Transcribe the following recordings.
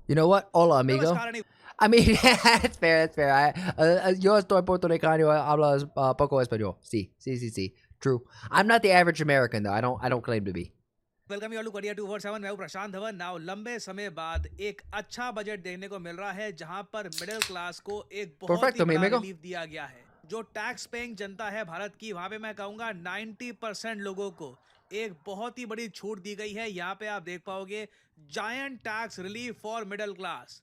You know what? Hola, amigo. नमस्कार आणि I mean, that's fair. That's fair. Yo estoy puertorriqueño. Hablas poco español. Sí, sí, sí, sí. True. I'm not the average American though. I don't claim to be. Welcome you all to Korea 247। मैं हूं प्रशांत Dhawan. Now लंबे समय बाद एक अच्छा budget देखने को मिल रहा है जहां पर मिडिल क्लास को एक बहुत ही Perfecto, mi बड़ा amigo. रिलीफ दिया गया है। जो टैक्स पेइंग जनता है भारत की, वहां पे मैं कहूंगा 90% लोगों को एक बहुत ही बड़ी छूट दी गई है। यहाँ पे आप देख पाओगे giant tax relief for middle class.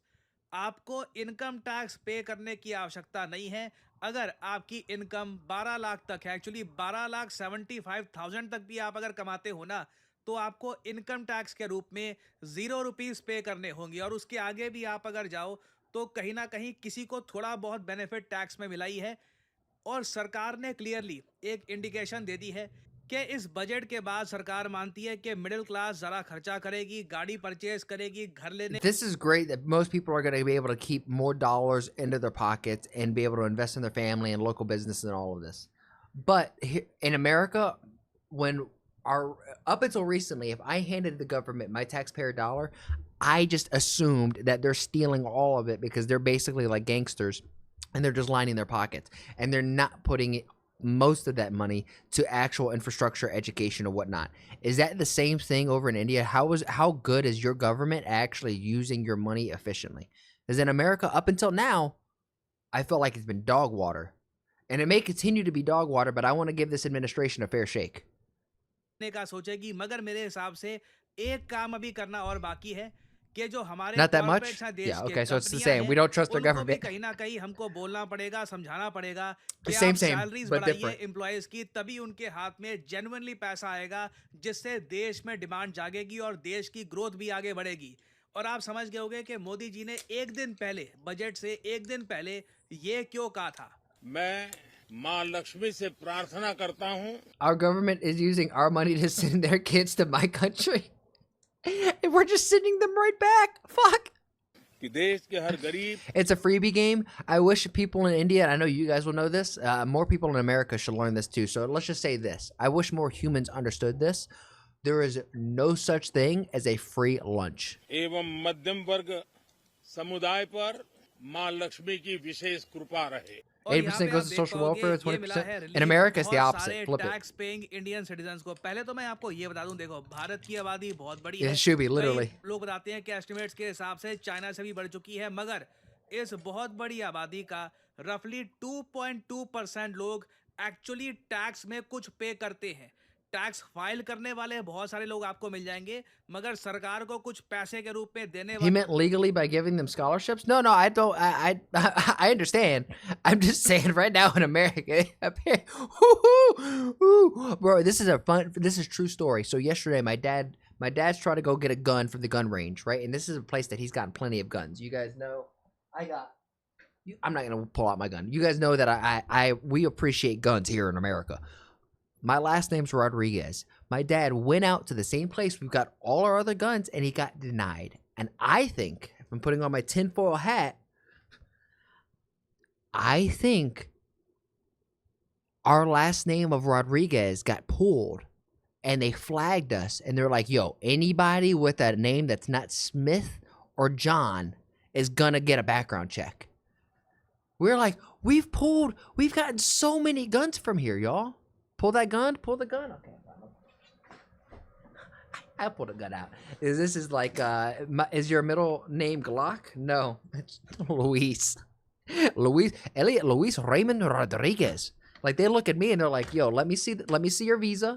आपको इनकम टैक्स पे करने की आवश्यकता नहीं है। अगर आपकी इनकम 12 लाख तक है, एक्चुअली 12,75,000 तक भी आप अगर कमाते हो ना, तो आपको इनकम टैक्स के रूप में ₹0 पे करने होंगे। और उसके आगे भी आप अगर जाओ तो कहीं ना कहीं किसी को थोड़ा बहुत बेनिफिट टैक्स में मिला ही है। और सरकार ने क्लियरली एक इंडिकेशन दे दी है कि इस बजट के बाद सरकार मानती है कि मिडिल क्लास ज़रा खर्चा करेगी, गाड़ी परचेज करेगी, घर लेने This is great that most people are going to be able to keep more dollars into their pockets and be able to invest in their family and local business and all of this. But in America, when our up until recently, if I handed the government my taxpayer dollar, I just assumed that they're stealing all of it because they're basically like gangsters and they're just lining their pockets and they're not putting most of that money to actual infrastructure, education, or whatnot. Is that the same thing over in India? How good is your government actually using your money efficiently? Because in America, up until now, I felt like it's been dog water, and it may continue to be dog water. But I want to give this administration a fair shake. का सोचेगी। मगर मेरे हिसाब से एक काम अभी करना और बाकी है कि जो हमारे Not that कॉर्पोरेट्स much? हैं, देश Yeah. के Okay. So it's the कंपनियां same. We हैं, don't trust their उनको भी government. कहीं ना कहीं हमको बोलना पड़ेगा, समझाना पड़ेगा कि Same, आप same, सैलरीज but बढ़ाइए different. एम्प्लॉयज की, तभी उनके हाथ में जेन्युइनली पैसा आएगा, जिससे देश में डिमांड जागेगी और देश की ग्रोथ भी आगे बढ़ेगी। और आप समझ गए होंगे कि मोदी जी ने एक दिन पहले, बजट से एक दिन पहले, ये क्यों कहा था। मैं माँ लक्ष्मी से प्रार्थना करता हूँ Our government is using our money to send their kids to my country, and we're just sending them right back. Fuck. कि देश के हर गरीब It's a freebie game. I wish people in India, and I know you guys will know this, more people in America should learn this too. So let's just say this. I wish more humans understood this. There is no such thing as a free lunch. एवं मध्यम वर्ग समुदाय पर माँ लक्ष्मी की विशेष कृपा रहे। और यहाँ 80% पे goes आप to देख social पाओगे welfare, ये मिला 20%. है In relief America, it's the बहुत opposite. सारे Flip it. Tax paying Indian citizens को। पहले तो मैं आपको ये बता दूं, देखो भारत की आबादी बहुत बड़ी Yeah, है। it should be, literally. कई लोग बताते हैं कि एस्टिमेट्स के हिसाब से चाइना से भी बढ़ चुकी है, मगर इस बहुत बड़ी आबादी का रफली 2.2% लोग एक्चुअली टैक्स में कुछ पे करते हैं। टैक्स फाइल करने वाले बहुत सारे लोग आपको मिल जाएंगे, मगर सरकार को कुछ पैसे के रूप में देने He meant legally by giving them scholarships? No, I don't. I understand. I'm just saying right now in America, bro, this is true story. So yesterday, my dad's trying to go get a gun from the gun range, right? And this is a place that he's gotten plenty of guns. You guys know, I'm not gonna pull out my gun. You guys know that we appreciate guns here in America. My last name's Rodriguez. My dad went out to the same place we've got all our other guns, and he got denied. And I think, if I'm putting on my tinfoil hat, I think our last name of Rodriguez got pulled, and they flagged us, and they're like, yo, anybody with a name that's not Smith or John is gonna get a background check. We're like, we've gotten so many guns from here, y'all. Pull that gun. Pull the gun. Okay. I pulled a gun out. This is like, is your middle name Glock? No, it's Luis. Elliot Luis Raymond Rodriguez. Like they look at me and they're like, "Yo, let me see your visa.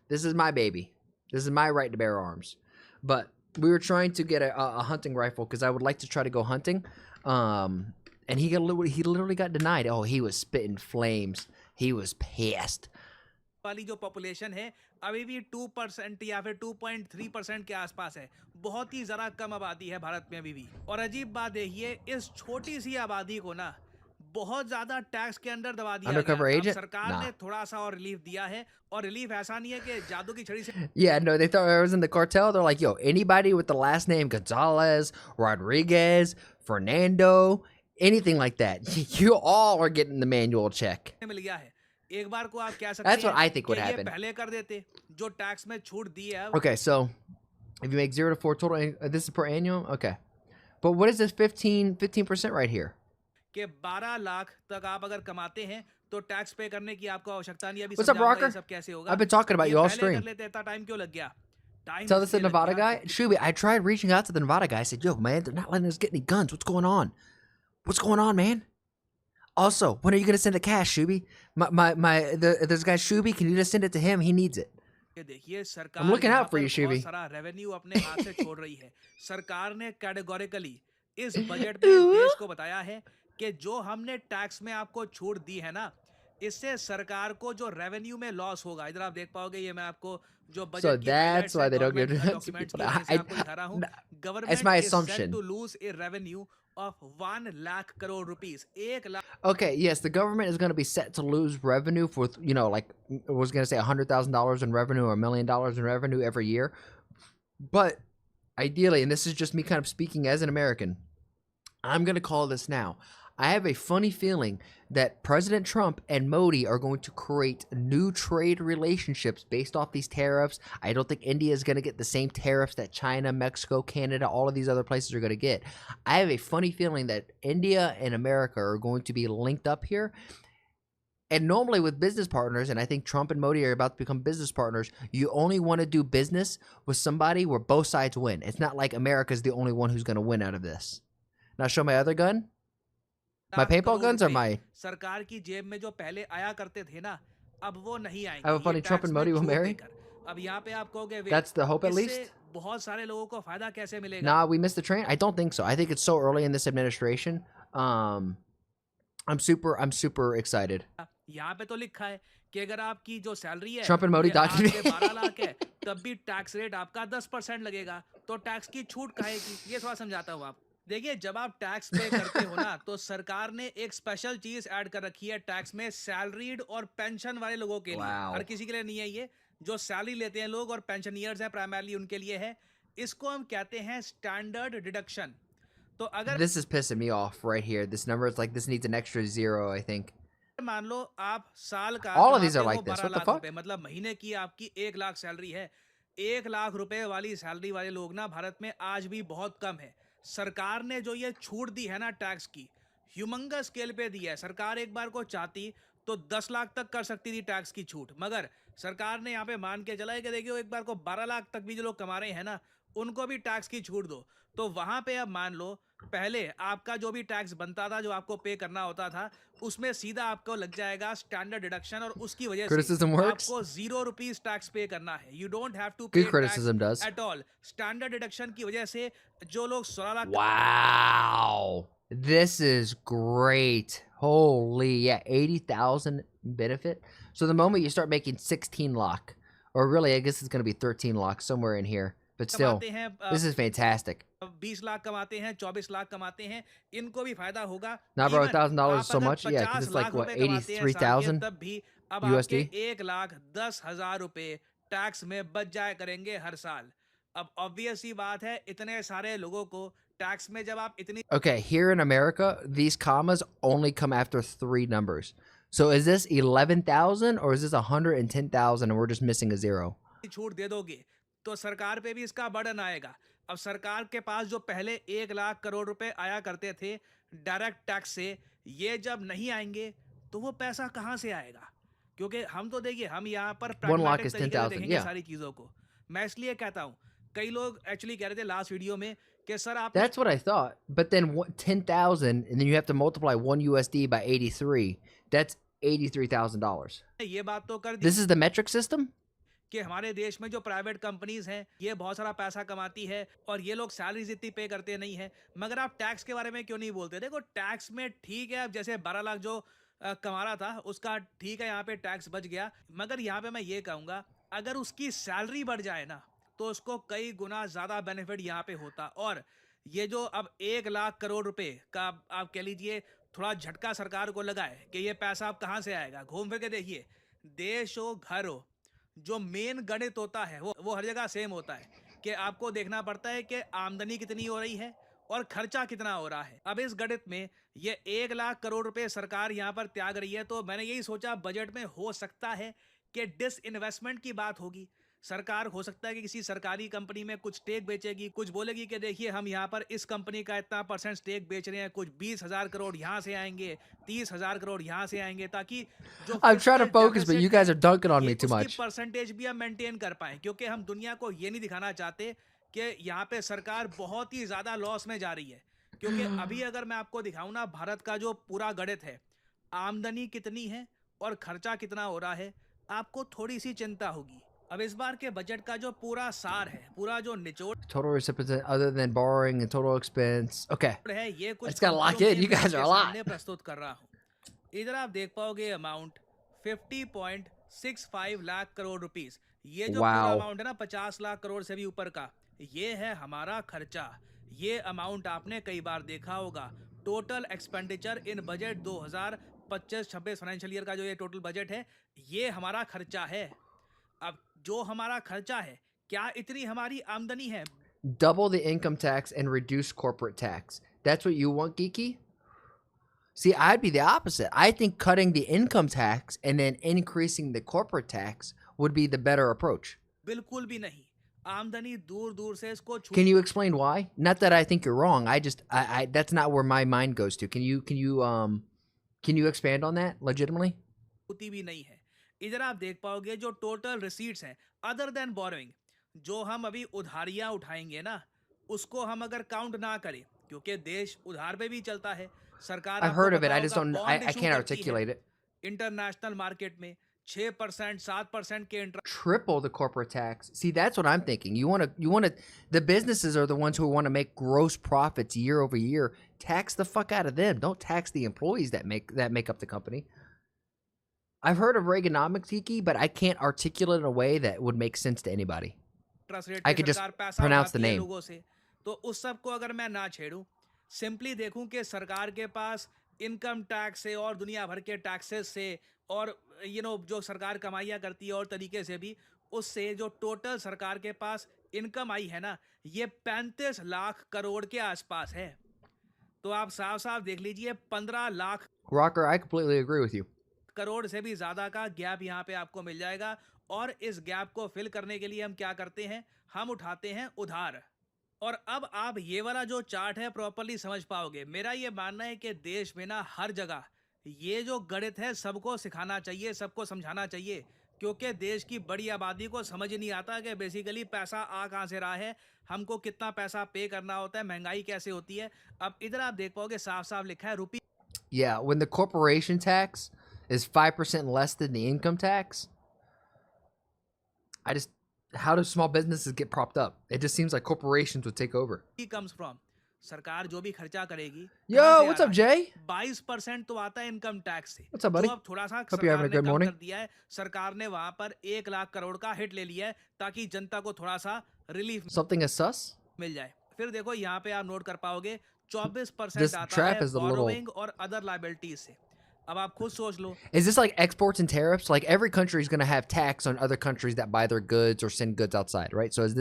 This is my baby. This is my right to bear arms." But we were trying to get a hunting rifle because I would like to try to go hunting. And he literally got denied. Oh, he was spitting flames. He was pissed. वाली जो population है अभी भी 2% या फिर 2.3% के आसपास है। बहुत ही जरा कम आबादी है भारत में अभी भी। और अजीब बात देखिए, इस छोटी सी आबादी को ना बहुत ज्यादा टैक्स के अंदर दबा दिया Undercover गया। agent? अब सरकार Nah. ने थोड़ा सा और रिलीफ दिया है, और रिलीफ ऐसा नहीं है कि जादू की छड़ी से Yeah, no, they thought I was in the cartel. They're like, yo, anybody with the last name Gonzalez, Rodriguez, Fernando, anything like that, you all are getting the manual check. मिल गया है। एक बार को आप कह सकते That's हैं what I think would कि ये happen. पहले कर देते जो टैक्स में छूट दी है। Okay, so If you make 0 to 4 total, this is per annual? Okay. But what is this 15% right here? कि 12 लाख तक आप अगर कमाते हैं तो टैक्स पे करने की आपको आवश्यकता नहीं है। अभी What's up, समझाऊंगा ये Rocker? सब कैसे होगा। I've been talking about ये you all पहले कर stream. लेते, इतना टाइम क्यों लग गया? टाइम Tell this to इसलिए लग Nevada गया guy. Shuby, I tried reaching out to the Nevada guy. I said, yo, man, they're not letting us get any guns. What's going on? What's going on, man? Also, when are you going to send the cash, Shuby? This guy, Shuby, can you just send it to him? He needs it. कि देखिए सरकार I'm looking यहाँ out for पर you, बहुत Shivi. सारा revenue अपने हाथ से छोड़ रही है। सरकार ने कैटेगोरिकली इस बजट में देश को बताया है कि जो हमने टैक्स में आपको छूट दी है ना, इससे सरकार को जो रेवेन्यू में लॉस होगा, इधर आप देख पाओगे, ये मैं आपको जो So बजट की that's हाइलाइट्स why है they don't give government it to documents people. की, वहीं से आपको दिखा रहा हूँ। It's government my is set assumption. To lose a revenue of 1 lakh crore rupees, 1 lakh. Okay, yes, the government is going to be set to lose revenue for, like, I was going to say $100,000 in revenue or $1 million in revenue every year. But ideally, and this is just me kind of speaking as an American, I'm going to call this now. I have a funny feeling that President Trump and Modi are going to create new trade relationships based off these tariffs. I don't think India is going to get the same tariffs that China, Mexico, Canada, all of these other places are going to get. I have a funny feeling that India and America are going to be linked up here. And normally with business partners, and I think Trump and Modi are about to become business partners, you only want to do business with somebody where both sides win. It's not like America's the only one who's going to win out of this. Now show my other gun. My paintball guns are my... सरकार की जेब में जो पहले आया करते थे ना, अब वो नहीं आएंगे। I have a funny Trump and Modi will marry. अब यहाँ पे आप कहोगे That's the hope at least. बहुत सारे लोगों को फायदा कैसे मिलेगा? Nah, we missed the train. I don't think so. I think it's so early in this administration. I'm super excited. यहाँ पे तो लिखा है कि अगर आपकी जो सैलरी है Trump and Modi document 12 lakh है, तब भी टैक्स रेट आपका 10% लगेगा। तो टैक्स की छूट काहे की? ये थोड़ा समझाता हूँ आप। देखिए, जब आप टैक्स पे करते हो ना, तो सरकार ने एक स्पेशल चीज ऐड कर रखी है टैक्स में, सैलरीड और पेंशन वाले लोगों के लिए। हर किसी के लिए नहीं है ये। जो सैलरी लेते हैं लोग और पेंशनियर्स हैं प्राइमरली, उनके लिए है। इसको हम कहते हैं स्टैंडर्ड डिडक्शन। तो अगर This is pissing me off right here. This number is like, this needs an extra 0, I think. मान लो आप साल का All of these are कमाते like हो this. 12 What the lakh fuck? रुपए, मतलब महीने की आपकी 1 लाख सैलरी है। 1 लाख रुपए वाली सैलरी वाले लोग ना भारत में आज भी बहुत कम है। सरकार ने जो ये छूट दी है ना टैक्स की, ह्यूमंगस स्केल पे दी है। सरकार एक बार को चाहती तो 10 लाख तक कर सकती थी टैक्स की छूट, मगर सरकार ने यहाँ पे मान के चला है कि देखिए एक बार को 12 लाख तक भी जो लोग कमा रहे हैं ना, उनको भी टैक्स की छूट दो। तो वहां पे अब मान लो पहले आपका जो भी टैक्स बनता था, जो आपको पे करना होता था, उसमें सीधा आपको लग जाएगा स्टैंडर्ड डिडक्शन, और उसकी वजह से आपको 0 रुपीज टैक्स पे करना है। यू डोंट हैव टू पे tax at all. Standard deduction की वजह से जो लोग 16 lakh... Wow, this is great. Holy, yeah, 80,000 benefit. So the moment you start making 16 lakh, or really I guess it's going to be 13 lakh somewhere in here, but still, this is fantastic. 20 lakh कमाते हैं, 24 लाख कमाते हैं, इनको भी फायदा होगा। Now, bro, $1,000 is so much. Yeah, because it's like, what, 83,000 तब भी अब USD? आपके 1,10,000 रुपए टैक्स में बच जाया करेंगे हर साल। अब ऑब्वियस ही बात है, इतने सारे लोगों को टैक्स में जब आप इतनी... Okay, here in America, these commas only come after 3 numbers. So is this 11,000 or is this 110,000 and we're just missing a 0? छूट दे दोगे तो सरकार पे भी इसका बर्डन आएगा। अब सरकार के पास जो पहले 1 लाख करोड़ रुपए आया करते थे डायरेक्ट टैक्स से, ये जब नहीं आएंगे तो वो पैसा कहां से आएगा? क्योंकि हम तो देखिए, हम यहाँ पर प्रैग्मेटिक तरीके से देखेंगे सारी चीजों को। मैं इसलिए कहता हूँ, कई लोग एक्चुअली कह रहे थे लास्ट वीडियो में कि सर आप... That's what I thought. But then 10,000 and then you have to multiply 1 USD by 83. That's $83,000. ये बात तो कर दी। This is the metric system? कि हमारे देश में जो प्राइवेट कंपनीज हैं, ये बहुत सारा पैसा कमाती है और ये लोग सैलरीज इतनी पे करते नहीं है, मगर आप टैक्स के बारे में क्यों नहीं बोलते? देखो, टैक्स में ठीक है, अब जैसे 12 लाख जो कमा रहा था उसका ठीक है, यहाँ पे टैक्स बच गया, मगर यहाँ पे मैं ये कहूँगा अगर उसकी सैलरी बढ़ जाए ना, तो उसको कई गुना ज़्यादा बेनिफिट यहाँ पे होता। और ये जो अब 1 लाख करोड़ रुपए का आप कह लीजिए थोड़ा झटका सरकार को लगा है कि ये पैसा अब कहाँ से आएगा, घूम फिर के देखिए, देश हो घर हो, जो मेन गणित होता है वो हर जगह सेम होता है कि आपको देखना पड़ता है कि आमदनी कितनी हो रही है और खर्चा कितना हो रहा है। अब इस गणित में ये 1 लाख करोड़ रुपए सरकार यहाँ पर त्याग रही है, तो मैंने यही सोचा बजट में हो सकता है कि डिसइन्वेस्टमेंट की बात होगी। सरकार हो सकता है कि किसी सरकारी कंपनी में कुछ स्टेक बेचेगी, कुछ बोलेगी कि देखिए हम यहाँ पर इस कंपनी का इतना % स्टेक बेच रहे हैं, कुछ 20,000 करोड़ यहाँ से आएंगे, 30,000 करोड़ यहाँ से आएंगे, ताकि जो I'm trying to fiscal focus, but you deficit guys है are dunking on ये me too उसकी much. परसेंटेज भी हम मेंटेन कर पाए, क्योंकि हम दुनिया को ये नहीं दिखाना चाहते कि यहाँ पे सरकार बहुत ही ज्यादा लॉस में जा रही है। क्योंकि अभी अगर मैं आपको दिखाऊं ना भारत का जो पूरा गणित है, आमदनी कितनी है और खर्चा कितना हो रहा है, आपको थोड़ी सी चिंता होगी। अब इस बार के बजट का जो पूरा सार है, पूरा जो निचोड़ Total recipients other than borrowing and total expense. Okay. है, ये कुछ Let's gotta lock पंक्तियों in. में You मैं guys are आपके a lot. सामने प्रस्तुत कर रहा हूँ। इधर आप देख पाओगे अमाउंट 50.65 लाख करोड़ रुपीस। ये जो पूरा Wow. अमाउंट है ना 50 लाख करोड़ से भी ऊपर का, ये है हमारा खर्चा। ये अमाउंट आपने कई बार देखा होगा। Total expenditure in budget 2025-26 financial year का जो ये टोटल बजट है, ये हमारा खर्चा है। अब जो हमारा खर्चा है, क्या इतनी हमारी आमदनी है? Double the income tax and reduce corporate tax. That's what you want, Geeky? See, I'd be the opposite. I think cutting the income tax and then increasing the corporate tax would be the better approach. बिल्कुल भी नहीं। आमदनी दूर दूर से इसको छू Can you explain why? Not that I think you're wrong. I that's not where my mind goes to. Can you expand on that legitimately? होती भी नहीं है। इधर आप देख पाओगे जो टोटल रिसीट्स हैं अदर देन बोरोइंग, जो हम अभी उधारियां उठाएंगे ना, उसको हम अगर काउंट ना करें, क्योंकि देश उधार पे भी चलता है। सरकार I've आपको heard of it. पता I just होगा don't. Bond I issue can't करती है articulate it. इंटरनेशनल मार्केट में 6% 7% के interest Triple the corporate tax. See, that's what I'm thinking. You want to. The businesses are the ones who want to make gross profits year over year. Tax the fuck out of them. Don't tax the employees that make up the company. I've heard of Reaganomics, Tiki, but I can't articulate in a way that would make sense to anybody. Rate I पे could just सरकार पैसा pronounce the उठाती है name. लोगों से, तो उस सब को अगर मैं ना छेड़ूं, सिंपली देखूं कि सरकार के पास इनकम टैक्स से और दुनिया भर के टैक्सेस से और जो सरकार कमाइयां करती है और तरीके से भी, उससे जो टोटल सरकार के पास इनकम आई है ना, ये 35 लाख करोड़ के आसपास है। तो आप साफ साफ देख लीजिए 15 lakh Rocker, I completely agree with you. Crore से भी ज्यादा का गैप यहाँ पे आपको मिल जाएगा। और इस गैप को फिल करने के लिए हम क्या करते हैं, हम उठाते हैं उधार। और अब आप ये वाला जो चार्ट है प्रॉपर्ली समझ पाओगे। मेरा ये मानना है कि देश में ना हर जगह ये जो गणित है सबको सिखाना चाहिए, सबको समझाना चाहिए, क्योंकि देश की बड़ी आबादी को समझ नहीं आता कि बेसिकली पैसा आ कहाँ से रहा है, हमको कितना पैसा पे करना होता है, महंगाई कैसे होती है। अब इधर आप देख पाओगे साफ साफ लिखा है रुपी Yeah, when the corporation tax is 5% less than the income tax, how do small businesses get propped up? It just seems like corporations would take over. Comes from, सरकार जो भी खर्चा करेगी, Yo, कहाँ से what's आ up, रहा है? Jay? 22% तो आता है इनकम टैक्स से। What's up, buddy? जो अब थोड़ा सा Hope you're सरकार having a ने good कम morning. कर दिया है। सरकार ने वहां पर 1 लाख करोड़ का हिट ले लिया है ताकि जनता को थोड़ा सा रिलीफ Something is sus? मिल जाए। फिर देखो यहाँ पे आप नोट कर पाओगे 24% This आता trap है is a little- बोरोइंग और अदर लायबिलिटीज से। अब आप खुद सोच लो, Is this like exports and tariffs? Like every country is going to have tax on other countries that buy their goods or send goods outside, right? So is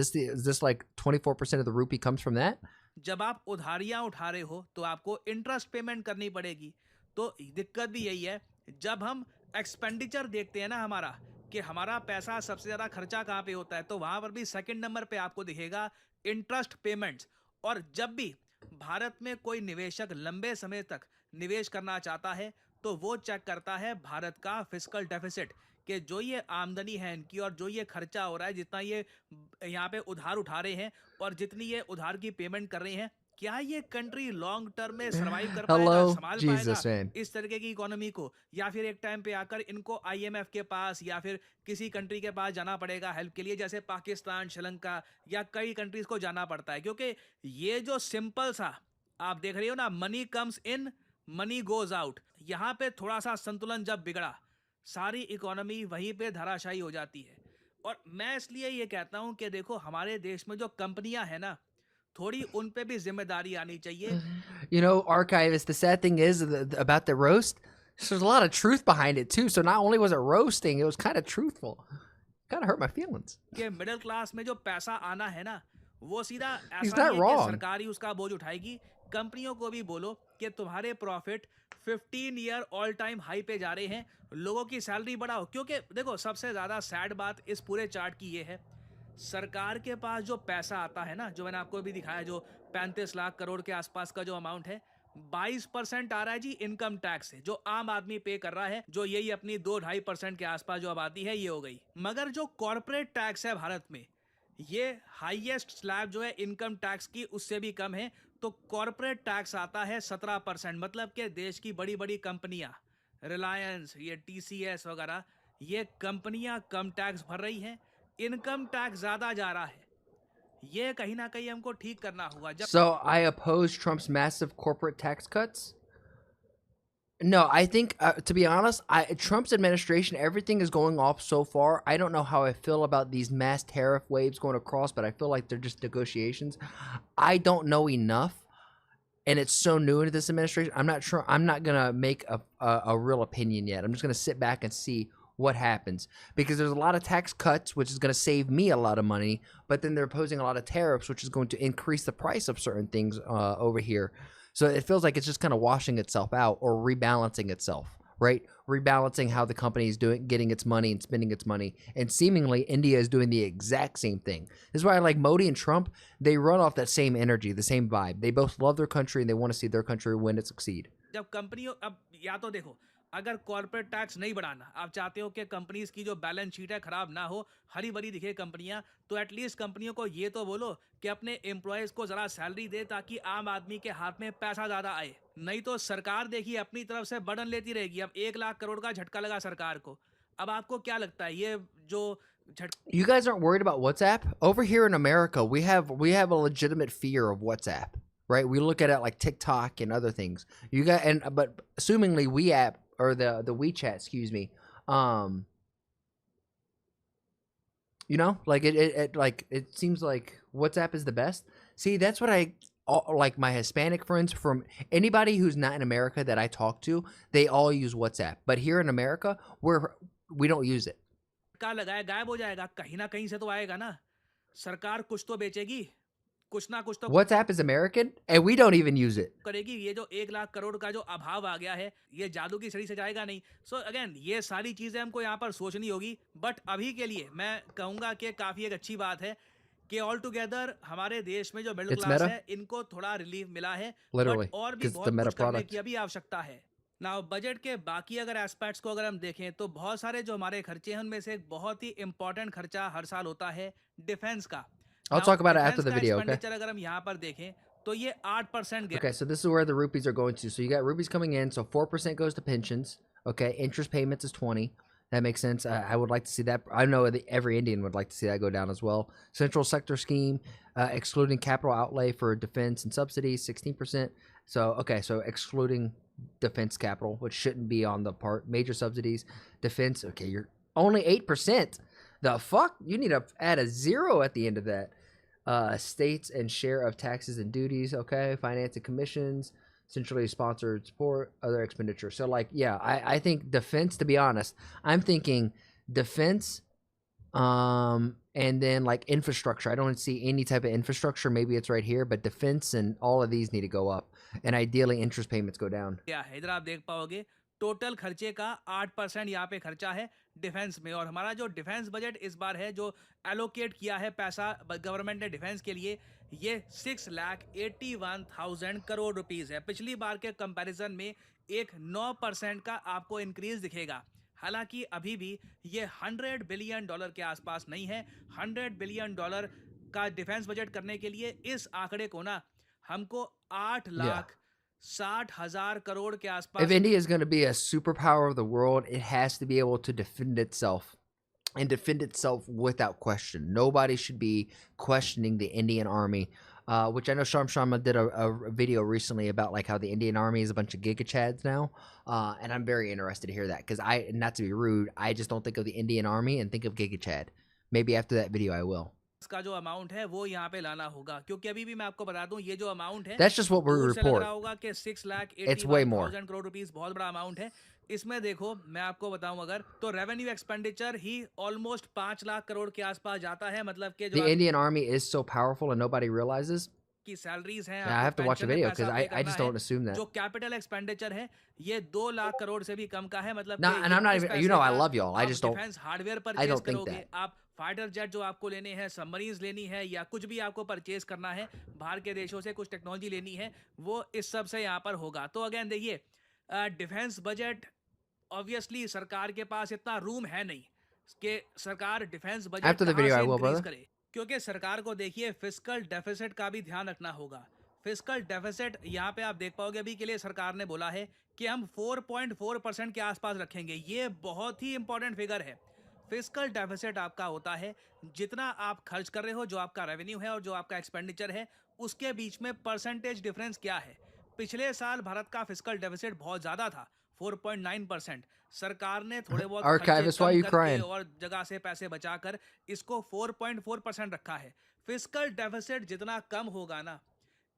this like 24% of the rupee comes from that? जब आप उधारियां उठा रहे हो तो आपको interest payment करनी पड़ेगी। तो दिक्कत भी यही है, जब हम एक्सपेंडिचर देखते हैं ना हमारा, कि हमारा पैसा सबसे ज़्यादा खर्चा कहाँ पे होता है, तो वहाँ पर भी सेकंड नंबर पे आपको दिखेगा इंटरेस्ट पेमेंट्स। और जब भी भारत में कोई निवेशक लंबे समय तक निवेश करना चाहता है, तो वो चेक करता है भारत का फिस्कल डेफिसिट, कि जो ये आमदनी है इनकी और जो ये खर्चा हो रहा है, जितना ये यहाँ पे उधार उठा रहे हैं और जितनी ये उधार की पेमेंट कर रहे हैं, क्या ये कंट्री लॉन्ग टर्म में सर्वाइव कर पाएगा, Hello, संभाल Jesus, पाएगा man. इस तरीके की इकोनॉमी को, या फिर एक टाइम पे आकर इनको IMF के पास या फिर किसी कंट्री के पास जाना पड़ेगा हेल्प के लिए, जैसे पाकिस्तान, श्रीलंका या कई कंट्रीज को जाना पड़ता है। क्योंकि ये जो सिंपल सा आप देख रहे हो ना, money comes in money goes out, यहाँ पे थोड़ा सा संतुलन जब बिगड़ा, सारी इकोनॉमी वहीं पे धराशायी हो जाती है। और मैं इसलिए ये कहता हूँ कि देखो हमारे देश में जो कंपनियां हैं ना, थोड़ी उन पे भी जिम्मेदारी आनी चाहिए। You know, Archivist, the sad thing is about the roast, there's a lot of truth behind it too. So not only was it roasting, it was kind of truthful. Kind of hurt my feelings. कि middle class में जो पैसा आना है ना, वो सीधा He's ऐसा not नहीं है कि wrong. सरकार ही उसका बोझ उठाएगी। कंपनियों को भी बोलो कि तुम्हारे profit 15 year all time high पे जा रहे हैं। लोगों की सैलरी बढ़ाओ, क्योंकि देखो सबसे ज़्यादा सैड बात इस पूरे चार्ट की ये है, सरकार के पास जो पैसा आता है ना, जो मैंने आपको अभी दिखाया, जो 35 लाख करोड़ के आसपास का जो अमाउंट है, 22% आ रहा है जी इनकम टैक्स से, जो आम आदमी पे कर रहा है, जो यही अपनी 2-2.5% के आसपास जो आबादी है ये हो गई। मगर जो कॉरपोरेट टैक्स है भारत में, ये हाईएस्ट स्लैब जो है इनकम टैक्स की उससे भी कम है। तो कॉरपोरेट टैक्स आता है 17%, मतलब कि देश की बड़ी बड़ी कंपनियां, रिलायंस, ये टीसीएस वगैरह, ये कंपनियां कम टैक्स भर रही हैं, इनकम टैक्स ज्यादा जा रहा है। ये कहीं ना कहीं हमको ठीक करना होगा। जब So I oppose Trump's massive corporate tax cuts. No, I think to be honest, Trump's administration, everything is going off so far. I don't know how I feel about these mass tariff waves going across, but I feel like they're just negotiations. I don't know enough, and it's so new into this administration. I'm not sure. I'm not gonna make a real opinion yet. I'm just gonna sit back and see what happens, because there's a lot of tax cuts, which is going to save me a lot of money, but then they're imposing a lot of tariffs, which is going to increase the price of certain things over here. So it feels like it's just kind of washing itself out or rebalancing itself, right? Rebalancing how the company is doing, getting its money and spending its money. And seemingly India is doing the exact same thing. This is why I like Modi and Trump. They run off that same energy, the same vibe. They both love their country and they want to see their country win and succeed. जब कंपनियों, अब या तो देखो, अगर corporate tax नहीं बढ़ाना, आप चाहते हो कि कंपनीज की जो बैलेंस शीट है खराब ना हो, हरी भरी दिखे कंपनियां, तो एटलीस्ट कंपनियों को ये तो बोलो कि अपने एम्प्लॉयज को जरा सैलरी दे, ताकि आम आदमी के हाथ में पैसा ज्यादा आए। नहीं तो सरकार देखिए अपनी तरफ से बर्डन लेती रहेगी। अब 1 लाख करोड़ का झटका लगा सरकार को। अब आपको क्या लगता है, ये जो You guys aren't worried about WhatsApp? Over here in America, we have a legitimate fear of WhatsApp, right? We look at it like TikTok and other things. You got, and but assumingly WeApp or the WeChat, excuse me, you know, like it seems like WhatsApp is the best. See, that's what like my Hispanic friends, from anybody who's not in America that I talk to, they all use WhatsApp. But here in America, we don't use it. का लगाया गायब हो जाएगा, कहीं ना कहीं से तो आएगा ना। सरकार कुछ तो बेचेगी, कुछ ना कुछ तो WhatsApp is American and we don't even use it. करेगी। ये जो 1 लाख करोड़ का जो अभाव आ गया है, ये जादू की छड़ी से जाएगा नहीं। सो अगेन ये सारी चीजें हमको यहाँ पर सोचनी होगी। बट अभी के लिए मैं कहूंगा कि काफी एक अच्छी बात है कि ऑल टुगेदर हमारे देश में जो मिडिल It's क्लास meta. है, इनको थोड़ा रिलीफ मिला है। Literally, बट और भी 'cause it's the बहुत meta कुछ करने product. की अभी आवश्यकता है। नाउ बजट के बाकी अगर एस्पेक्ट्स को अगर हम देखें, तो बहुत सारे जो हमारे खर्चे हैं उनमें से एक बहुत ही इंपॉर्टेंट खर्चा हर साल होता है डिफेंस का। I'll talk about it after defence the का video, okay? एक्सपेंडिचर अगर हम यहाँ पर देखें तो ये 8% गया। Okay, so this is where the rupees are going to. So you got rupees coming in, so 4% goes to pensions. Okay, interest payments is 20. That makes sense. I would like to see that. I know that every Indian would like to see that go down as well. Central sector scheme, excluding capital outlay for defense and subsidies, 16%. So, okay, so excluding defense capital, which shouldn't be on the part. Major subsidies, defense, okay, you're only 8%. The fuck? You need to add a 0 at the end of that. States and share of taxes and duties, okay, finance and commissions, centrally sponsored support, other expenditure. So, like, yeah, I think defense, to be honest, I'm thinking defense, and then like infrastructure. I don't see any type of infrastructure. Maybe it's right here, but defense and all of these need to go up, and ideally interest payments go down. क्या है, इधर आप देख पाओगे total खर्चे का 8% यहाँ पे खर्चा है डिफेंस में। और हमारा जो डिफेंस बजट इस बार है, जो एलोकेट किया है पैसा गवर्नमेंट ने डिफेंस के लिए, ये 6,81,000 करोड़ रुपीस है। पिछली बार के कंपैरिजन में एक 9% का आपको इंक्रीज दिखेगा। हालांकि अभी भी ये $100 बिलियन के आसपास नहीं है। $100 बिलियन का डिफेंस बजट करने के लिए इस आंकड़े को ना हमको 8,60,000 करोड़ के आसपास। If India is going to be a superpower of the world, it has to be able to defend itself, and defend itself without question. Nobody should be questioning the Indian Army, which I know Sharm Sharma did a video recently about like how the Indian Army is a bunch of gigachads now, and I'm very interested to hear that, because not to be rude, I just don't think of the Indian Army and think of gigachad. Maybe after that video I will. इसका जो amount है वो यहाँ पे लाना होगा, क्योंकि अभी भी मैं आपको बता दूं ये जो अमाउंट है, That's just what we दूर से लग report. रहा होगा कि It's way more. 6,81,000 crore rupees बहुत बड़ा अमाउंट है। इसमें देखो मैं आपको बताऊं अगर, तो रेवेन्यू एक्सपेंडिचर ही ऑलमोस्ट 5 लाख करोड़ के आसपास जाता है। मतलब कि जो The Indian Army is so powerful and nobody realizes. की सैलरीज हैं, Yeah, I have to watch the pension में video पैसा because पे I करना just है, don't assume that. जो कैपिटल एक्सपेंडिचर है ये 2 लाख करोड़ से भी कम का है, मतलब No, कि and ये I'm not इस even. You पैसे know, I का love y'all. I आप just don't. Defence hardware I purchase don't think करोगे, that. आप फाइटर जेट जो आपको लेने हैं, सबमरीन्स लेनी है, या कुछ भी आपको परचेज करना है बाहर के देशों से, कुछ टेक्नोलॉजी लेनी है, वो इस सब से यहाँ पर होगा। तो अगेन देखिए, डिफेंस बजट ऑब्वियसली सरकार के पास इतना रूम है नहीं कि सरकार डिफेंस बजट After the कहाँ video, से I will, इंक्रीज brother. करे, क्योंकि सरकार को देखिए फिस्कल डेफिसिट का भी ध्यान रखना होगा। फिस्कल डेफिसिट यहाँ पे आप देख पाओगे, अभी के लिए सरकार ने बोला है कि हम 4.4% के आसपास रखेंगे। ये बहुत ही इंपॉर्टेंट फिगर है। फिस्कल डेफिसिट आपका होता है जितना आप खर्च कर रहे हो, जो आपका रेवेन्यू है और जो आपका एक्सपेंडिचर है, उसके बीच में परसेंटेज डिफरेंस क्या है। पिछले साल भारत का फिस्कल डेफिसिट बहुत ज़्यादा था, 4.9%। सरकार ने थोड़े बहुत खर्चे Archivist, why come are you करके crying? और जगह से पैसे बचाकर इसको 4.4% रखा है। फिस्कल डेफिसिट जितना कम होगा ना,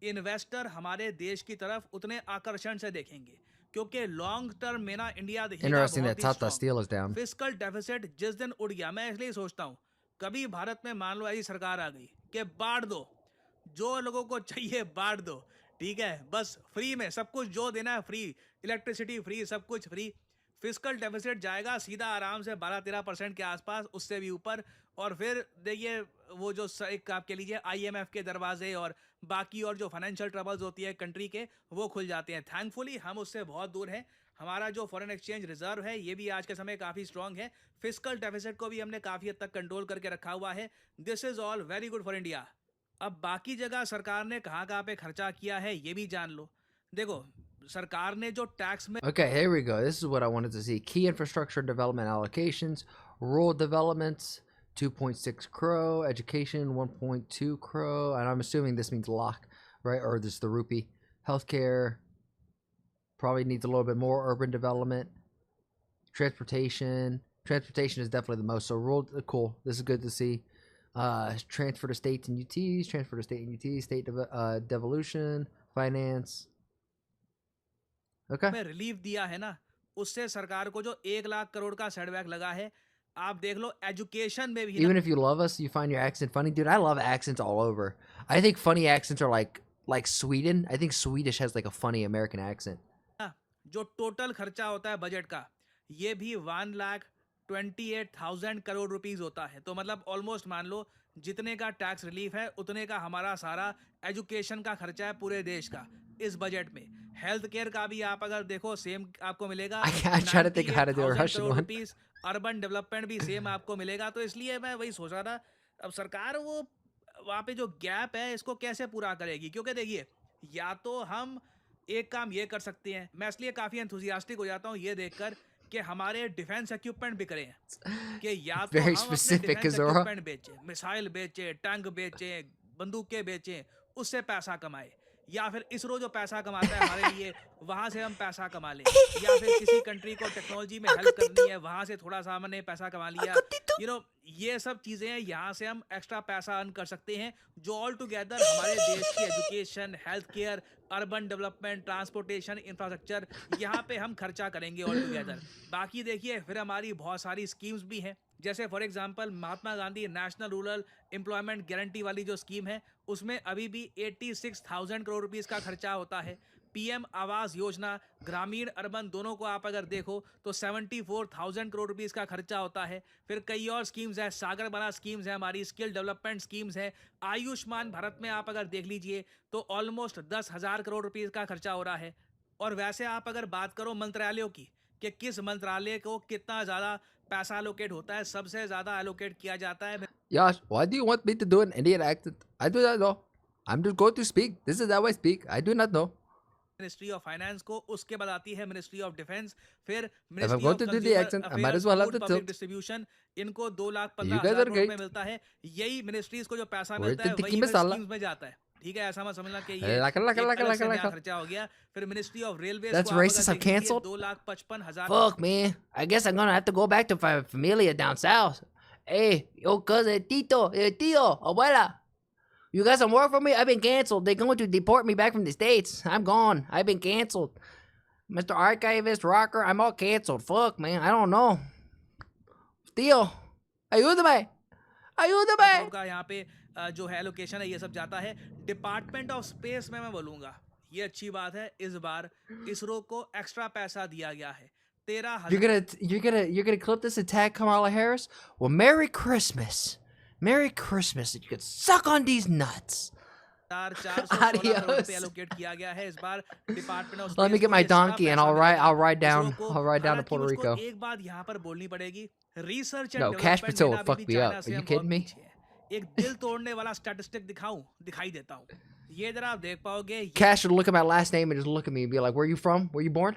इन्वेस्टर हमारे देश की तरफ उतने आकर्षण से देखेंगे, क्योंकि लॉन्ग टर्म में ना इंडिया देखेगा Interesting बहुत that he Tata strong. Steel is down. Fiscal deficit जिस दिन उड़ गया, मैं इसलिए सोचता हूँ कभी भारत में मान लो ऐसी सरकार आ गई कि बांट दो, जो लोगों को चाहिए बांट दो, ठीक है, बस फ्री में सब कुछ जो देना है फ्री, इलेक्ट्रिसिटी फ्री, सब कुछ फ्री। फिस्कल डेफिसिट जाएगा सीधा आराम से 12-13% के आसपास, उससे भी ऊपर। और फिर देखिए वो जो एक आप कह लीजिए आईएमएफ के दरवाजे और बाकी और जो फाइनेंशियल ट्रबल्स होती है कंट्री के, वो खुल जाते हैं। थैंकफुली हम उससे बहुत दूर हैं। हमारा जो फॉरेन एक्सचेंज रिजर्व है ये भी आज के समय काफ़ी स्ट्रांग है। फिस्कल डेफिसिट को भी हमने काफ़ी हद तक कंट्रोल करके रखा हुआ है। This is all very good for India. अब बाकी जगह सरकार ने कहाँ कहाँ पे खर्चा किया है ये भी जान लो। देखो सरकार ने जो टैक्स में Okay, here we go. This is what I wanted to see. Key infrastructure development allocations, rural developments, 2.6 crore, education, 1.2 crore, and I'm assuming this means lakh, right? Or this is the rupee. Healthcare probably needs a little bit more. Urban development, transportation. Transportation is definitely the most. So rural, cool. This is good to see. Transfer to states and UTs, transfer to state and UTs, state devolution, finance. Okay. में relief दिया है ना, उससे सरकार को जो 1 लाख करोड़ का setback लगा है, आप देख लो एजुकेशन में भी ना, Even if you love us, you find your accent funny, dude. I love accents all over. I think funny accents are like Sweden. I think Swedish has like a funny American accent. जो total खर्चा होता है budget का, ये भी 1,28,000 crore rupees होता है। तो मतलब ऑलमोस्ट मान लो जितने का टैक्स रिलीफ है उतने का हमारा सारा एजुकेशन का खर्चा है पूरे देश का इस बजट में। हेल्थ केयर का भी आप अगर देखो सेम आपको मिलेगा, I'm trying to think of how to do a 98,000 Russian crore one. Rupees. Urban development भी सेम आपको मिलेगा। तो इसलिए मैं वही सोच रहा था, अब सरकार वो वहाँ पे जो गैप है इसको कैसे पूरा करेगी, क्योंकि देखिए या तो हम एक काम ये कर सकते हैं, मैं इसलिए काफ़ी एंथुजियास्टिक हो जाता हूँ ये देखकर कि हमारे डिफेंस इक्विपमेंट बिक रहे हैं, कि या तो Very हम अपने specific, डिफेंस Azora. इक्विपमेंट बेचें, मिसाइल बेचें, टैंक बेचें, बंदूकें बेचें, उससे पैसा कमाए, या फिर इसरो जो पैसा कमाता है हमारे लिए वहां से हम पैसा कमा लें, या फिर किसी कंट्री को टेक्नोलॉजी में हेल्प करनी है वहां से थोड़ा सा हमने पैसा कमा लिया। ये सब चीजें हैं, यहाँ से हम एक्स्ट्रा पैसा अर्न कर सकते हैं, जो ऑल टुगेदर हमारे देश की education, health care, urban development, transportation, infrastructure, यहाँ पे हम खर्चा करेंगे ऑल टुगेदर। बाकी देखिए फिर हमारी बहुत सारी स्कीम्स भी हैं, जैसे for example Mahatma Gandhi national rural employment guarantee वाली जो स्कीम है, उसमें अभी भी 86,000 करोड़ रुपीस का खर्चा होता है। पीएम आवास योजना ग्रामीण अर्बन दोनों को आप अगर देखो तो 74,000 करोड़ रुपीस का खर्चा होता है। फिर कई और स्कीम्स है, सागर बना स्कीम्स है, हमारी स्किल डेवलपमेंट स्कीम्स है, आयुष्मान भारत में आप अगर देख लीजिए तो ऑलमोस्ट 10,000 करोड़ रुपीस का खर्चा हो रहा है। और वैसे आप अगर बात करो मंत्रालयों की कि किस मंत्रालय को कितना ज़्यादा पैसा एलोकेट होता है, सबसे ज़्यादा एलोकेट किया जाता है। Yash, why do you want me to do an Indian accent? I do not know. I'm just going to speak. This is how I speak. I do not know. Ministry of finance को, उसके बाद आती है ministry of defence, फिर If I'm going to do the accent, I might as well have the tilt. Distribution, इनको 2,15,000 You guys are crore great. में मिलता है। यही मिनिस्ट्रीज को जो पैसा Where's मिलता the है tikki वही फिर masala? स्कीम्स में जाता है, ठीक है, ऐसा मत समझना कि ये Laka, laka, एक laka, अलग से laka, नया laka. खर्चा हो गया। फिर ministry of railway That's racist. I'm canceled. 2,55,000। Fuck, man. I guess I'm gonna have to go back to familia down south. Hey, yo, cousin, Tito, Tio, abuela. You got some work for me? I've been canceled. They're going to deport me back from the States. I'm gone. I've been canceled. Mr. Archivist, Rocker, I'm all canceled. Fuck, man. I don't know. Tio, ayúdame. Ayúdame. का यहाँ पे जो है allocation है ये सब जाता है। डिपार्टमेंट ऑफ स्पेस में मैं बोलूँगा ये अच्छी बात है, इस बार इसरो को एक्स्ट्रा पैसा दिया गया है। 13,000 you're gonna clip this and tag Kamala Harris? Well, Merry Christmas. Merry Christmas. And you can suck on these nuts. 416 crore रुपए Adios. एलोकेट किया गया है इस बार department of Let me get my donkey and I'll ride down to Puerto Rico. एक बात यहाँ पर बोलनी पड़ेगी, research and No, Cash development Patel में will अभी fuck भी me चाइना up. से Are you हम kidding बहुत me? पीछे हैं। एक दिल तोड़ने वाला स्टैटिस्टिक दिखाई देता हूँ, ये जरा आप देख पाओगे। Cash would look at my last name and just look at me and be like, where you from? Where you born?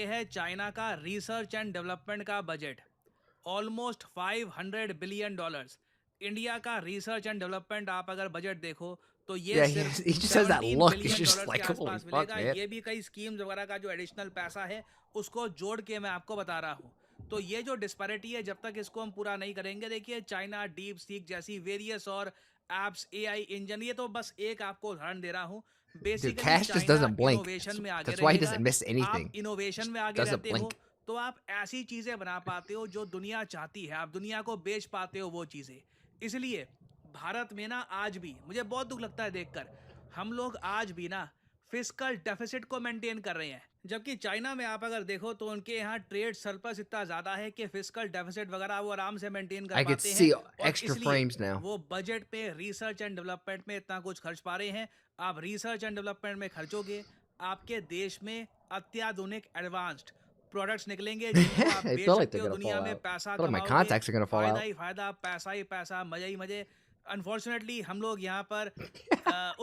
ये है चाइना का रिसर्च एंड डेवलपमेंट का बजट, ऑलमोस्ट $500 बिलियन। इंडिया का रिसर्च एंड डेवलपमेंट आप अगर budget देखो तो ये Yeah, सिर्फ he just has that 17 look. Billion It's just dollars like, के holy आसपास fuck, मिलेगा। man. ये भी कई स्कीम्स वगैरह का जो एडिशनल पैसा है उसको जोड़ के मैं आपको बता रहा हूँ। तो ये जो डिस्पैरिटी है, जब तक इसको हम पूरा नहीं करेंगे, देखिए चाइना डीप सीक जैसी वेरियस और एप्स, एआई इंजन, ये तो बस एक आपको उदाहरण दे रहा हूँ। Dude, Cash just doesn't blink. Innovation में आगे That's why he रहेगा। doesn't miss anything. आप इनोवेशन में आगे Doesn't रहते हो blink. तो आप ऐसी चीजें बना पाते हो जो दुनिया चाहती है, आप दुनिया को बेच पाते हो वो चीजें। इसलिए भारत में ना आज भी मुझे बहुत दुख लगता है देखकर, हम लोग आज भी ना फिस्कल डेफिसिट को मेंटेन कर रहे हैं, जबकि चाइना में आप अगर देखो तो उनके यहाँ ट्रेड सरप्लस इतना ज्यादा है कि फिस्कल डेफिसिट वगैरह वो आराम से मेंटेन कर I could पाते see हैं। और extra इसलिए frames now. वो बजट पे रिसर्च एंड डेवलपमेंट में इतना कुछ खर्च पा रहे हैं। आप रिसर्च एंड डेवलपमेंट में खर्चोगे, आपके देश में अत्याधुनिक एडवांस्ड प्रोडक्ट्स निकलेंगे जिनको आप I बेच feel like सकते they're हो, gonna दुनिया fall में out. पैसा I feel like my कमाओगे, contacts are gonna fall फायदा out. ही फायदा, पैसा ही पैसा, मजा ही मजे। अनफॉर्चुनेटली हम लोग यहाँ पर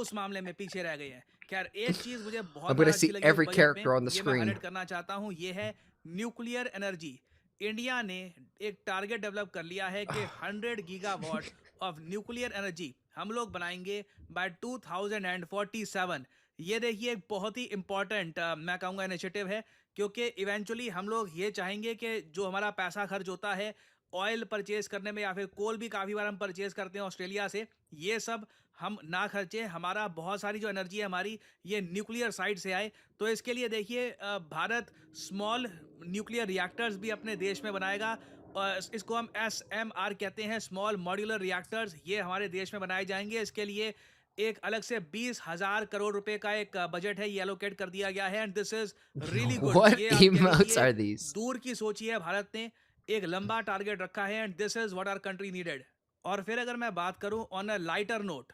उस मामले में पीछे रह गए हैं। खैर एक चीज मुझे बहुत I'm gonna अच्छी see लगी every उस बजट character on में, the ये मैं screen. हाईलाइट करना चाहता हूँ, ये है न्यूक्लियर एनर्जी। इंडिया ने एक टारगेट डेवलप कर लिया है कि 100 गीगावाट ऑफ न्यूक्लियर एनर्जी हम लोग बनाएंगे बाय 2047। ये देखिए एक बहुत ही इंपॉर्टेंट मैं कहूँगा इनिशिएटिव है, क्योंकि इवेंचुअली हम लोग ये चाहेंगे कि जो हमारा पैसा खर्च होता है ऑयल परचेज करने में, या फिर कोल भी काफ़ी बार हम परचेज करते हैं ऑस्ट्रेलिया से, ये सब हम ना खर्चे, हमारा बहुत सारी जो एनर्जी है हमारी ये न्यूक्लियर साइड से आए। तो इसके लिए देखिए भारत स्मॉल न्यूक्लियर रिएक्टर्स भी अपने देश में बनाएगा, और इसको हम SMR कहते हैं, स्मॉल मॉड्यूलर रिएक्टर्स। ये हमारे देश में बनाए जाएंगे। इसके लिए एक अलग से 20,000 करोड़ रुपए का एक बजट है, ये एलोकेट कर दिया गया है। And this is really good. What ये आपके emotes लिए are these? दूर की सोची है, भारत ने एक लंबा टारगेट रखा है and this is what our country needed. और फिर अगर मैं बात करूं ऑन अ लाइटर नोट,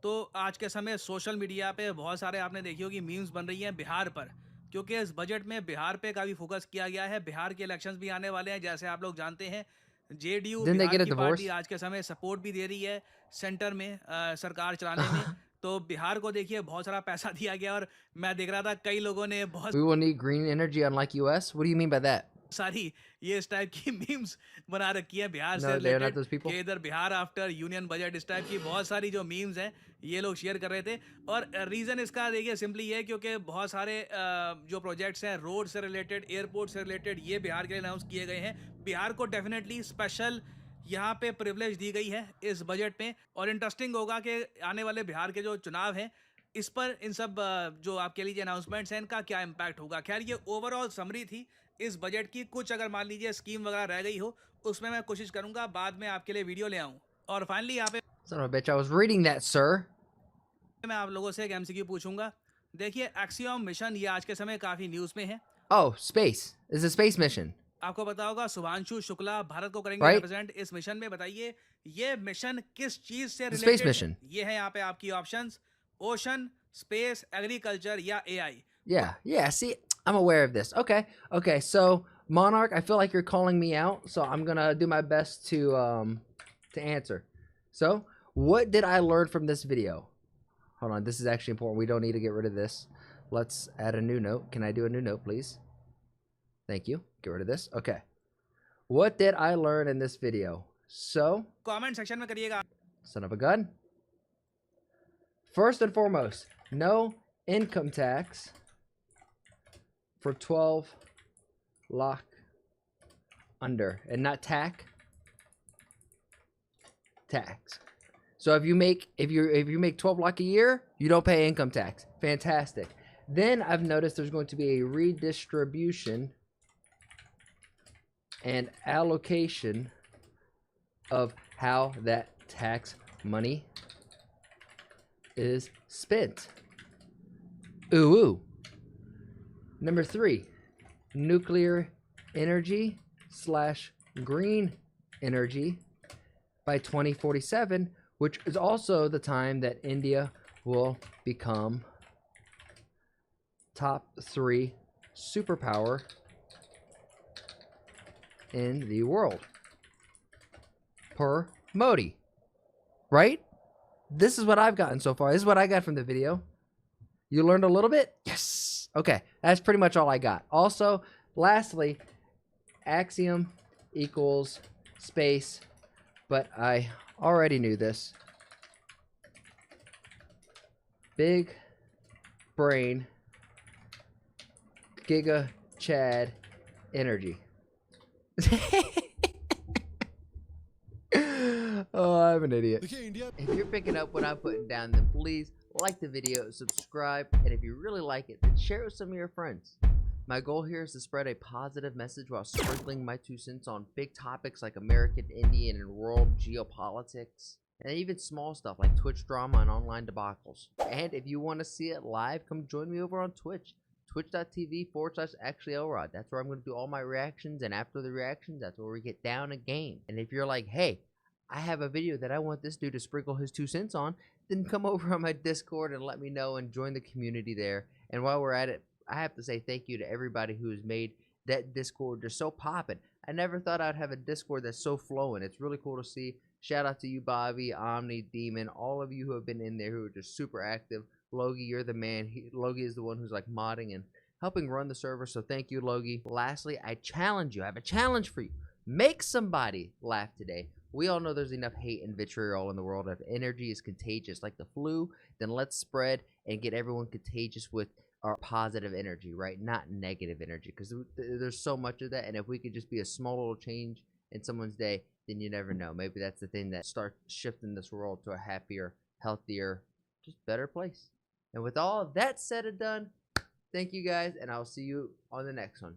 तो आज के समय सोशल मीडिया पे बहुत सारे आपने देखी होगी मीम्स बन रही हैं बिहार पर, क्योंकि इस बजट में बिहार पे काफ़ी फोकस किया गया है। बिहार के इलेक्शंस भी आने वाले हैं, जैसे आप लोग जानते हैं। JDU Didn't they Bihar get a की पार्टी divorce? आज के समय सपोर्ट भी दे रही है सेंटर में सरकार चलाने में। तो बिहार को देखिए बहुत सारा पैसा दिया गया, और मैं देख रहा था कई लोगों ने बहुत We will need green energy unlike US? What do you mean by that? सारी ये इस टाइप की मीम्स बना रखी है बिहार से No, they're not related, those people. कि इधर बिहार आफ्टर यूनियन बजट, इस टाइप की बहुत सारी जो मीम्स हैं ये लोग शेयर कर रहे थे। और रीज़न इसका देखिए सिंपली ये है क्योंकि बहुत सारे जो प्रोजेक्ट्स हैं रोड से रिलेटेड, एयरपोर्ट से रिलेटेड, ये बिहार के लिए अनाउंस किए गए हैं। बिहार को डेफिनेटली स्पेशल यहाँ पे प्रिविलेज दी गई है इस बजट में। और इंटरेस्टिंग होगा कि आने वाले बिहार के जो चुनाव हैं इस पर इन सब जो आपके लिए अनाउंसमेंट्स हैं इनका क्या इम्पैक्ट होगा। खैर ये ओवरऑल समरी थी इस बजट की। कुछ अगर मान लीजिए स्कीम वगैरह रह गई हो उसमें मैं कोशिश करूंगा बाद में आपके लिए वीडियो ले आऊं। और फाइनली यहाँ पे Son of a bitch, I was reading that, sir. मैं आप लोगों से एक MCQ पूछूंगा। देखिए एक्सियोम मिशन ये आज के समय काफी न्यूज में है। Oh, space. It's a space mission. आपको पता होगा शुभांशु शुक्ला भारत को करेंगे Right. रिप्रेजेंट इस मिशन में। बताइए ये मिशन किस चीज से Space रिलेटेड mission. ये है यहाँ पे आपकी ऑप्शंस, ओशन, स्पेस, एग्रीकल्चर या AI। Yeah, see, I'm aware of this. Okay, so Monarch, I feel like you're calling me out, so I'm gonna do my best to answer. So, what did I learn from this video? Hold on, this is actually important. We don't need to get rid of this. Let's add a new note. Can I do a new note, please? Thank you. Get rid of this. Okay. What did I learn in this video? So, comment section में करिएगा। son of a gun. First and foremost, no income tax for 12 lock under, and not tax. So if you make 12 lakh a year, you don't pay income tax. Fantastic. Then I've noticed there's going to be a redistribution and allocation of how that tax money is spent. Ooh, ooh. Number 3, nuclear energy / green energy by 2047, which is also the time that India will become top 3 superpower in the world per Modi. Right? This is what I've gotten so far. This is what I got from the video. You learned a little bit? Yes. Okay, that's pretty much all I got. Also, lastly, axiom equals space, but I already knew this. Big brain, Giga Chad energy. Oh, I'm an idiot. If you're picking up what I'm putting down, then please like the video, subscribe, and if you really like it, then share it with some of your friends. My goal here is to spread a positive message while sprinkling my 2 cents on big topics like American, Indian, and world geopolitics, and even small stuff like Twitch drama and online debacles. And if you want to see it live, come join me over on Twitch. Twitch.tv/ActuallyElrod. That's where I'm going to do all my reactions, and after the reactions, that's where we get down a game. And if you're like, hey, I have a video that I want this dude to sprinkle his 2 cents on, then come over on my Discord and let me know and join the community there. And while we're at it, I have to say thank you to everybody who has made that Discord just so poppin'. I never thought I'd have a Discord that's so flowing. It's really cool to see. Shout out to you, Bobby, Omni, Demon, all of you who have been in there who are just super active. Logie, you're the man. Logie is the one who's like modding and helping run the server, so thank you, Logie. Lastly, I challenge you. I have a challenge for you. Make somebody laugh today. We all know there's enough hate and vitriol in the world. If energy is contagious like the flu, then let's spread and get everyone contagious with our positive energy, right? Not negative energy, because there's so much of that. And if we could just be a small little change in someone's day, then you never know. Maybe that's the thing that starts shifting this world to a happier, healthier, just better place. And with all of that said and done, thank you guys, and I'll see you on the next one.